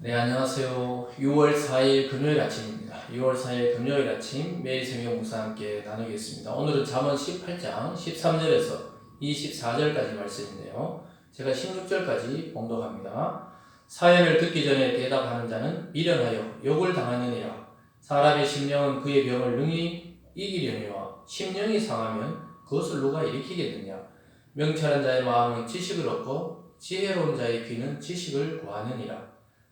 네, 안녕하세요. 6월 4일 금요일 아침입니다. 6월 4일 금요일 아침 매일 성경 묵상 함께 나누겠습니다. 오늘은 잠언 18장 13절에서 24절까지 말씀인데요. 제가 16절까지 봉독합니다. 사연을 듣기 전에 대답하는 자는 미련하여 욕을 당하느니라. 사람의 심령은 그의 병을 능히 이기려니와 심령이 상하면 그것을 누가 일으키겠느냐. 명철한 자의 마음은 지식을 얻고 지혜로운 자의 귀는 지식을 구하느니라.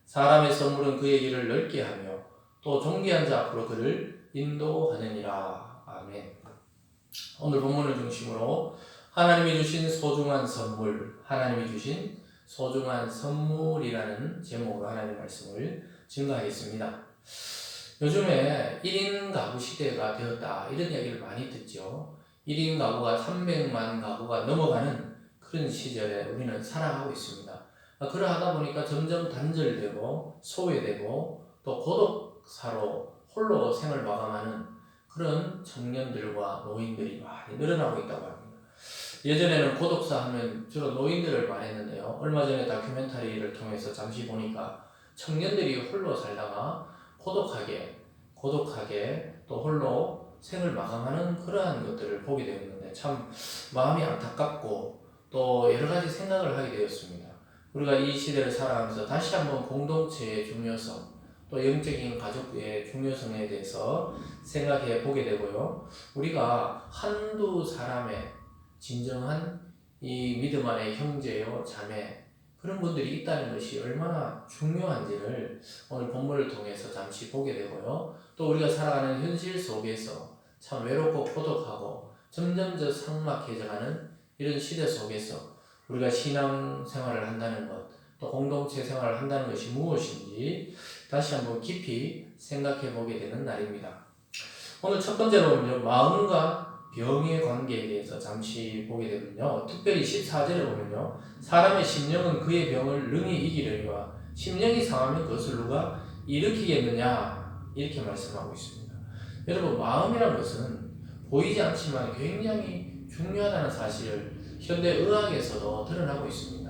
사람의 선물은 그의 길을 넓게 하며 또 존귀한 자 앞으로 그를 인도하느니라. 아멘. 오늘 본문을 중심으로 하나님이 주신 소중한 선물, 하나님이 주신 소중한 선물이라는 제목으로 하나님의 말씀을 증거하겠습니다. 요즘에 1인 가구 시대가 되었다, 이런 이야기를 많이 듣죠. 1인 가구가 300만 가구가 넘어가는 그런 시절에 우리는 살아가고 있습니다. 그러하다 보니까 점점 단절되고 소외되고 또 고독사로 홀로 생을 마감하는 그런 청년들과 노인들이 많이 늘어나고 있다고 합니다. 예전에는 고독사 하면 주로 노인들을 말했는데요. 얼마 전에 다큐멘터리를 통해서 잠시 보니까 청년들이 홀로 살다가 고독하게 또 홀로 생을 마감하는 그러한 것들을 보게 되었는데 참 마음이 안타깝고 또 여러 가지 생각을 하게 되었습니다. 우리가 이 시대를 살아가면서 다시 한번 공동체의 중요성, 또 영적인 가족의 중요성에 대해서 생각해 보게 되고요. 우리가 한두 사람의 진정한 이 믿음 안의 형제요, 자매, 그런 분들이 있다는 것이 얼마나 중요한지를 오늘 본문을 통해서 잠시 보게 되고요. 또 우리가 살아가는 현실 속에서 참 외롭고 고독하고 점점 더 삭막해져가는 이런 시대 속에서 우리가 신앙 생활을 한다는 것, 또 공동체 생활을 한다는 것이 무엇인지 다시 한번 깊이 생각해 보게 되는 날입니다. 오늘 첫 번째로는요, 마음과 병의 관계에 대해서 잠시 보게 되면요, 특별히 14절에 보면요, 사람의 심령은 그의 병을 능히 이기려니와 심령이 상하면 그것을 누가 일으키겠느냐, 이렇게 말씀하고 있습니다. 여러분, 마음이란 것은 보이지 않지만 굉장히 중요하다는 사실을 현대 의학에서도 드러나고 있습니다.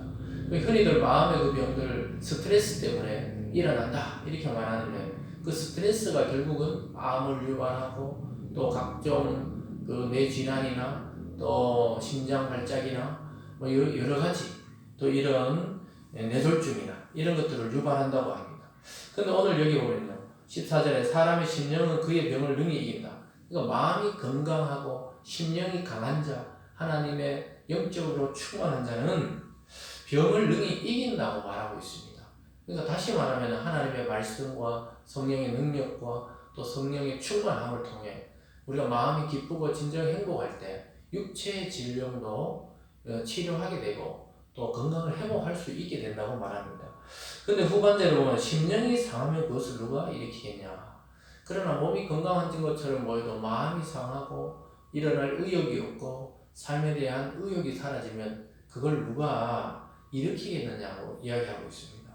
흔히들 마음의 그 병들, 스트레스 때문에 일어난다, 이렇게 말하는데 그 스트레스가 결국은 암을 유발하고 또 각종 그 뇌질환이나 또 심장 발작이나 뭐 여러 가지 또 이런 뇌졸중이나 이런 것들을 유발한다고 합니다. 근데 오늘 여기 보면요, 14절에 사람의 심령은 그의 병을 능히 이긴다. 그러니까 마음이 건강하고 심령이 강한 자, 하나님의 영적으로 충만한 자는 병을 능히 이긴다고 말하고 있습니다. 그러니까 다시 말하면 하나님의 말씀과 성령의 능력과 또 성령의 충만함을 통해 우리가 마음이 기쁘고 진정 행복할 때 육체의 질병도 치료하게 되고 또 건강을 회복할 수 있게 된다고 말합니다. 근데 후반대로 보면 심령이 상하면 그것을 누가 일으키겠냐. 그러나 몸이 건강한 것처럼 보여도 마음이 상하고 일어날 의욕이 없고 삶에 대한 의욕이 사라지면 그걸 누가 일으키겠느냐고 이야기하고 있습니다.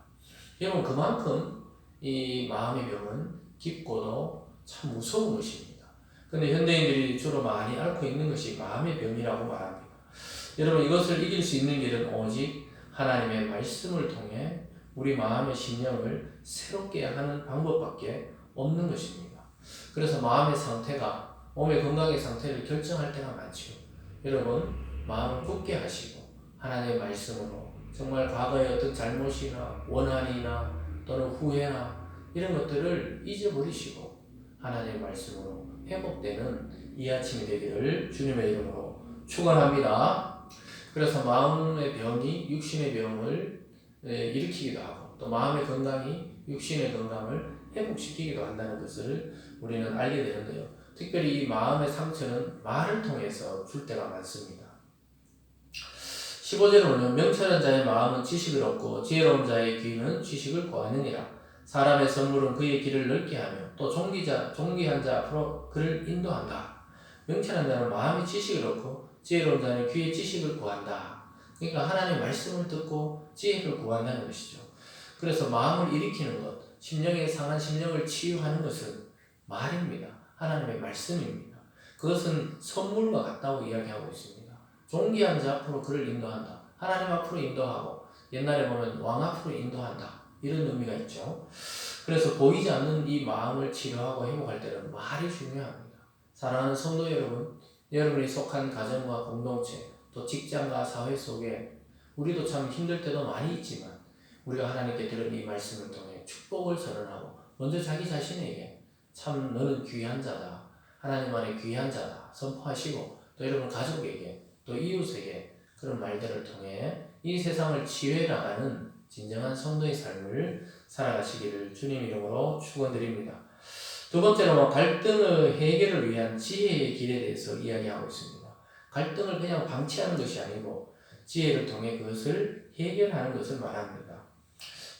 여러분, 그만큼 이 마음의 병은 깊고도 참 무서운 것입니다. 근데 현대인들이 주로 많이 앓고 있는 것이 마음의 병이라고 말합니다. 여러분, 이것을 이길 수 있는 길은 오직 하나님의 말씀을 통해 우리 마음의 심령을 새롭게 하는 방법밖에 없는 것입니다. 그래서 마음의 상태가 몸의 건강의 상태를 결정할 때가 많죠. 여러분, 마음을 굳게 하시고 하나님의 말씀으로 정말 과거의 어떤 잘못이나 원한이나 또는 후회나 이런 것들을 잊어버리시고 하나님의 말씀으로 회복되는 이 아침이 되기를 주님의 이름으로 축원합니다. 그래서 마음의 병이 육신의 병을 일으키기도 하고 또 마음의 건강이 육신의 건강을 회복시키기도 한다는 것을 우리는 알게 되는데요. 특별히 이 마음의 상처는 말을 통해서 줄 때가 많습니다. 15절에 보면 명철한 자의 마음은 지식을 얻고 지혜로운 자의 귀는 지식을 구하느니라. 사람의 선물은 그의 길을 넓게 하며 또 존귀한 자 앞으로 그를 인도한다. 명철한 자는 마음이 지식을 얻고 지혜로운 자는 귀의 지식을 구한다. 그러니까 하나님의 말씀을 듣고 지혜를 구한다는 것이죠. 그래서 마음을 일으키는 것, 심령에 상한 심령을 치유하는 것은 말입니다. 하나님의 말씀입니다. 그것은 선물과 같다고 이야기하고 있습니다. 존귀한 자 앞으로 그를 인도한다. 하나님 앞으로 인도하고 옛날에 보면 왕 앞으로 인도한다. 이런 의미가 있죠. 그래서 보이지 않는 이 마음을 치료하고 회복할 때는 말이 중요합니다. 사랑하는 성도 여러분, 여러분이 속한 가정과 공동체, 또 직장과 사회 속에 우리도 참 힘들 때도 많이 있지만 우리가 하나님께 들은 이 말씀을 통해 축복을 선언하고 먼저 자기 자신에게 참 너는 귀한 자다, 하나님 안에 귀한 자다 선포하시고 또 여러분 가족에게 또 이웃에게 그런 말들을 통해 이 세상을 치유해 나가는 진정한 성도의 삶을 살아가시기를 주님 이름으로 축원드립니다. 두 번째로 갈등의 해결을 위한 지혜의 길에 대해서 이야기하고 있습니다. 갈등을 그냥 방치하는 것이 아니고 지혜를 통해 그것을 해결하는 것을 말합니다.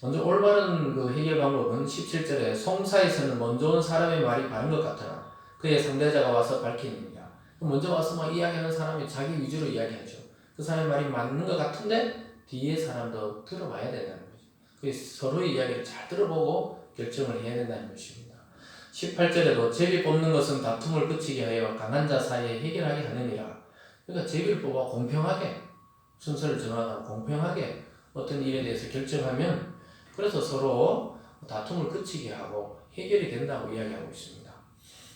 먼저 올바른 그 해결 방법은 17절에 송사에서는 먼저 온 사람의 말이 바른 것 같으나 그의 상대자가 와서 밝히니라. 먼저 와서 막 이야기하는 사람이 자기 위주로 이야기하죠. 그 사람의 말이 맞는 것 같은데 뒤에 사람도 들어봐야 된다는 거죠. 그래서 서로의 이야기를 잘 들어보고 결정을 해야 된다는 것입니다. 18절에도 제비 뽑는 것은 다툼을 그치게 하여 강한 자 사이에 해결하게 하느니라. 그러니까 제비를 뽑아 공평하게 순서를 정하고 공평하게 어떤 일에 대해서 결정하면 그래서 서로 다툼을 그치게 하고 해결이 된다고 이야기하고 있습니다.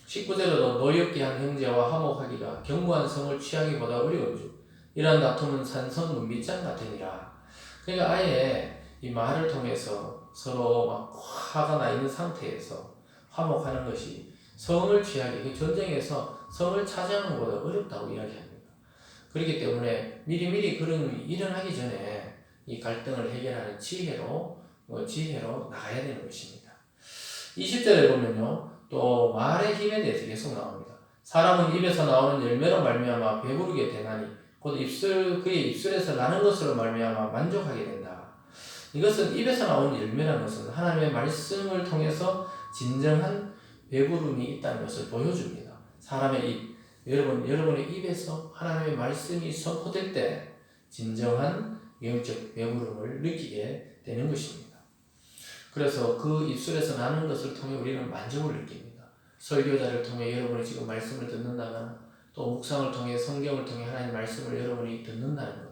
19절에도 노엽게 한 형제와 화목하기가 견고한 성을 취하기보다 어려운 줄 이러한 다툼은 산성 문빗장 같으니라. 그러니까 아예 이 말을 통해서 서로 막 화가 나 있는 상태에서 화목하는 것이 성을 취하기, 그 전쟁에서 성을 차지하는 것보다 어렵다고 이야기합니다. 그렇기 때문에 미리미리 그런 일이 일어나기 전에 이 갈등을 해결하는 지혜로 나가야 되는 것입니다. 20절에 보면요, 또 말의 힘에 대해서 계속 나옵니다. 사람은 입에서 나오는 열매로 말미암아 배부르게 되나니 곧 그의 입술에서 나는 것으로 말미암아 만족하게 된다. 이것은 입에서 나오는 열매라는 것은 하나님의 말씀을 통해서 진정한 배부름이 있다는 것을 보여줍니다. 사람의 입, 여러분의 입에서 하나님의 말씀이 선포될 때 진정한 영적 배부름을 느끼게 되는 것입니다. 그래서 그 입술에서 나는 것을 통해 우리는 만족을 느낍니다. 설교자를 통해 여러분이 지금 말씀을 듣는다거나 또 묵상을 통해 성경을 통해 하나님의 말씀을 여러분이 듣는다는 것,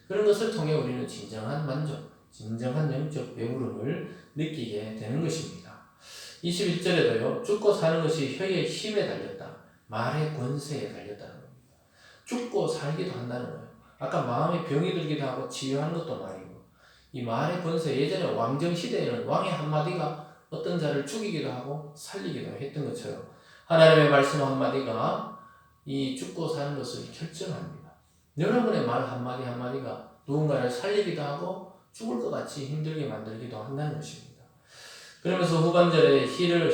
그런 것을 통해 우리는 진정한 만족, 진정한 영적 배부름을 느끼게 되는 것입니다. 21절에도요, 죽고 사는 것이 혀의 힘에 달렸다, 말의 권세에 달렸다는 겁니다. 죽고 살기도 한다는 거예요. 아까 마음에 병이 들기도 하고 치유하는 것도 말이고, 이 말의 권세, 예전에 왕정 시대에는 왕의 한마디가 어떤 자를 죽이기도 하고 살리기도 했던 것처럼 하나님의 말씀 한마디가 이 죽고 사는 것을 결정합니다. 여러분의 말 한마디 한마디가 누군가를 살리기도 하고 죽을 것 같이 힘들게 만들기도 한다는 것입니다. 그러면서 후반절에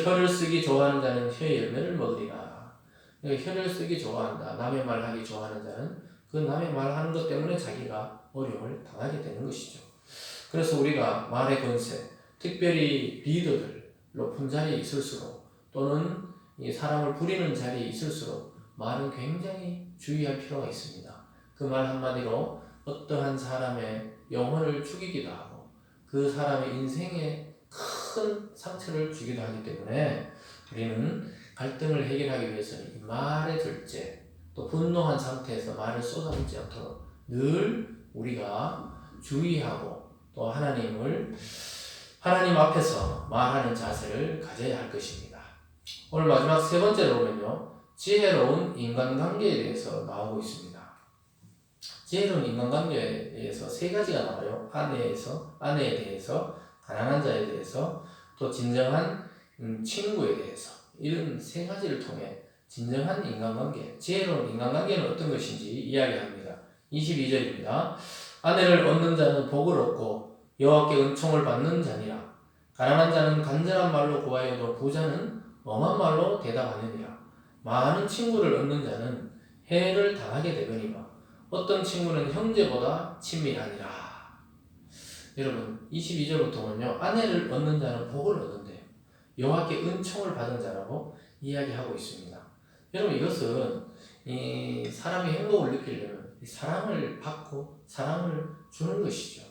혀를 쓰기 좋아하는 자는 혀의 열매를 먹으리라. 혀를 쓰기 좋아한다, 남의 말하기 좋아하는 자는 그 남의 말하는 것 때문에 자기가 어려움을 당하게 되는 것이죠. 그래서 우리가 말의 권세, 특별히 리더들, 높은 자리에 있을수록 또는 이 사람을 부리는 자리에 있을수록 말은 굉장히 주의할 필요가 있습니다. 그 말 한마디로 어떠한 사람의 영혼을 죽이기도 하고 그 사람의 인생에 큰 상처를 주기도 하기 때문에 우리는 갈등을 해결하기 위해서는 이 말의 절제, 또 분노한 상태에서 말을 쏟아붓지 않도록 늘 우리가 주의하고 또 하나님 앞에서 말하는 자세를 가져야 할 것입니다. 오늘 마지막 세 번째로 보면요, 지혜로운 인간관계에 대해서 나오고 있습니다. 지혜로운 인간관계에 대해서 세 가지가 나와요. 아내에 대해서, 가난한 자에 대해서, 또 진정한 친구에 대해서, 이런 세 가지를 통해 진정한 인간관계, 지혜로운 인간관계는 어떤 것인지 이야기합니다. 22절입니다. 아내를 얻는 자는 복을 얻고 여호와께 은총을 받는 자니라. 가난한 자는 간절한 말로 구하여도 부자는 엄한 말로 대답하느니라. 많은 친구를 얻는 자는 해를 당하게 되거니와 어떤 친구는 형제보다 친밀하니라. 여러분 22절부터 보면요, 아내를 얻는 자는 복을 얻는데요, 여호와께 은총을 받은 자라고 이야기하고 있습니다. 여러분 이것은 이 사람이 행복을 느끼려면 사랑을 받고 사랑을 주는 것이죠.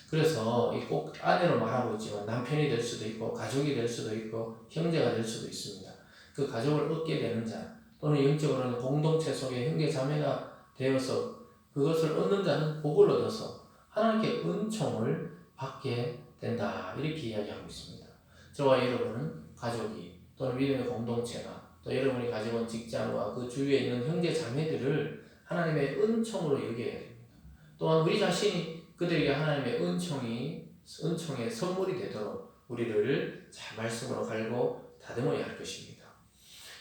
그래서 꼭 아내로 말하고 있지만 남편이 될 수도 있고 가족이 될 수도 있고 형제가 될 수도 있습니다. 그 가족을 얻게 되는 자 또는 영적으로는 공동체 속에 형제 자매가 되어서 그것을 얻는 자는 복을 얻어서 하나님께 은총을 받게 된다. 이렇게 이야기하고 있습니다. 저와 여러분은 가족이 또는 믿음의 공동체가 또 여러분이 가지고 온 직장과 그 주위에 있는 형제 자매들을 하나님의 은총으로 여겨야 됩니다. 또한 우리 자신이 그들에게 하나님의 은총의 선물이 되도록 우리를 잘 말씀으로 갈고 다듬어야 할 것입니다.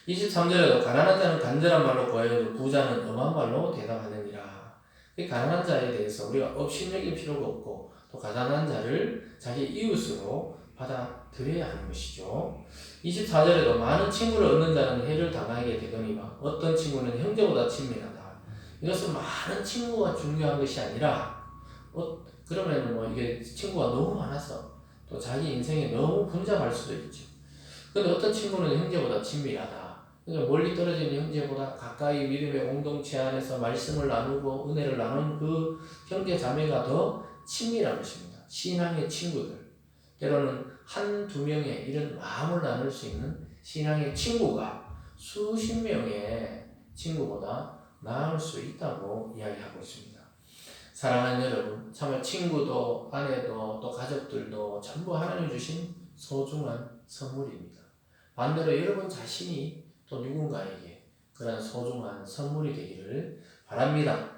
23절에도 가난한 자는 간절한 말로 구하여도 부자는 엄한 말로 대답하느니라. 이 가난한 자에 대해서 우리가 업신여길 필요가 없고 또 가난한 자를 자기 이웃으로 받아들여야 하는 것이죠. 24절에도 많은 친구를 얻는 자는 해를 당하게 되거니와 어떤 친구는 형제보다 친밀하다. 이것은 많은 친구가 중요한 것이 아니라 그러면 뭐 이게 친구가 너무 많아서 또 자기 인생에 너무 분잡할 수도 있죠. 근데 어떤 친구는 형제보다 친밀하다. 그러니까 멀리 떨어진 형제보다 가까이 믿음의 공동체 안에서 말씀을 나누고 은혜를 나누는 그 형제 자매가 더 친밀한 것입니다. 신앙의 친구들. 때로는 한두 명의 이런 마음을 나눌 수 있는 신앙의 친구가 수십 명의 친구보다 나을 수 있다고 이야기하고 있습니다. 사랑하는 여러분, 참으로 친구도 아내도 또 가족들도 전부 하나님 주신 소중한 선물입니다. 반대로 여러분 자신이 또 누군가에게 그런 소중한 선물이 되기를 바랍니다.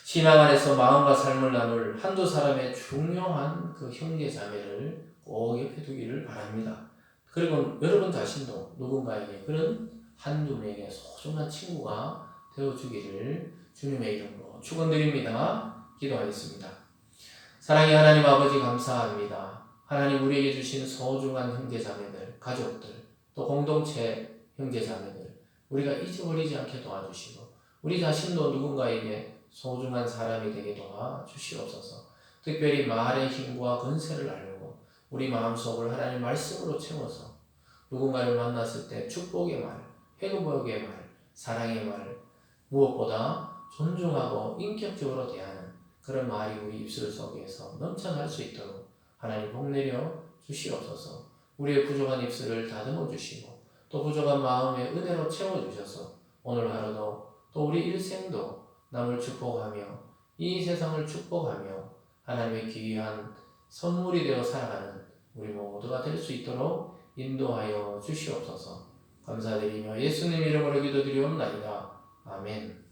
신앙 안에서 마음과 삶을 나눌 한두 사람의 중요한 그 형제 자매를 꼭 옆에 두기를 바랍니다. 그리고 여러분 자신도 누군가에게 그런 한두 명의 소중한 친구가 되어주기를 주님의 이름으로 축원드립니다. 기도하겠습니다. 사랑의 하나님 아버지 감사합니다. 하나님 우리에게 주신 소중한 형제자매들, 가족들, 또 공동체 형제자매들 우리가 잊어버리지 않게 도와주시고 우리 자신도 누군가에게 소중한 사람이 되게 도와주시옵소서. 특별히 말의 힘과 권세를 알고 우리 마음속을 하나님 말씀으로 채워서 누군가를 만났을 때 축복의 말, 회복의 말, 사랑의 말, 무엇보다 존중하고 인격적으로 대하는 그런 말이 우리 입술 속에서 넘쳐날 수 있도록 하나님 복내려 주시옵소서. 우리의 부족한 입술을 다듬어 주시고 또 부족한 마음에 은혜로 채워주셔서 오늘 하루도 또 우리 일생도 남을 축복하며 이 세상을 축복하며 하나님의 귀한 선물이 되어 살아가는 우리 모두가 될 수 있도록 인도하여 주시옵소서. 감사드리며 예수님 이름으로 기도드리옵나이다. 아멘.